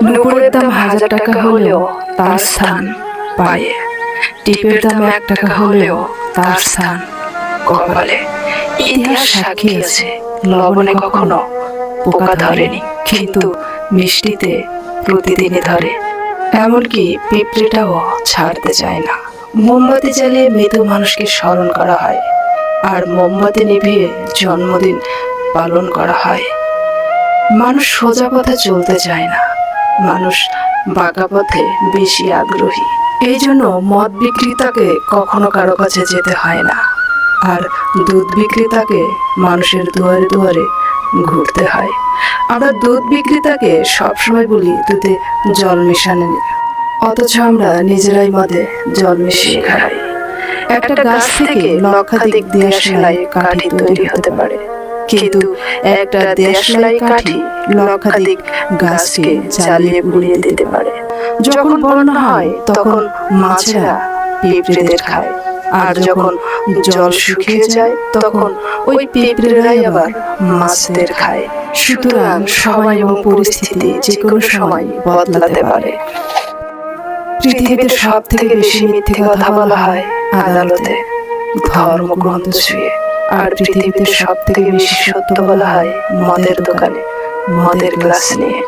নুপুরের দাম 1000 টাকা হলেও তার স্থান পায়ে, টিপের দাম 1 টাকা হলেও তার স্থান কপালে। ইতিহাস সাক্ষী আছে লবণে কখনো পোকা ধরেনি, কিন্তু মিষ্টিতে প্রতিদিনই ধরে। এমনকি পিঁপড়েটাও ছাড়তে চায় না। মোমবাতি জ্বালিয়ে মৃত মানুষকে স্মরণ করা হয়, আর মোমবাতি নিভিয়ে জন্মদিন পালন করা হয়। মানুষ সোজা পথে চলতে চায় না, মানুষ বাঁকা পথে বেশি আগ্রহী। এই জন্য মদ বিক্রেতাকে কখনো কারো কাছে যেতে হয় না, আর দুধ বিক্রেতাকে মানুষের দুয়ারে দুয়ারে ঘুরতে হয়। আমরা দুধ বিক্রেতাকে সবসময় বলি দুধে জল মেশানো, অথচ আমরা নিজেরাই মদে জল মিশিয়ে খাই। একটা গাছ থেকে লক্ষাধিক দেশলাই কাঠি তৈরি হতে পারে, কিন্তু একটা দেশলাই কাঠি লক্ষাধিক গাছকে জ্বালিয়ে পুড়িয়ে দিতে পারে। যখন বন্যা হয় তখন মাছেরা পিঁপড়েদের খায়, আর যখন জল শুকিয়ে যায় তখন ওই পিঁপড়েরাই আবার মাছদের খায়। সুতরাং সময় এবং পরিস্থিতি যে কোনো সময় বদলাতে পারে। পৃথিবীতে সব থেকে বেশি মিথ্যে কথা বলা হয় আদালতে, ধর্মগ্রন্থ ছুঁয়ে। আর পৃথিবীতে সব থেকে বেশি সত্য বলা হয় মদের দোকানে, মদের গ্লাস নিয়ে।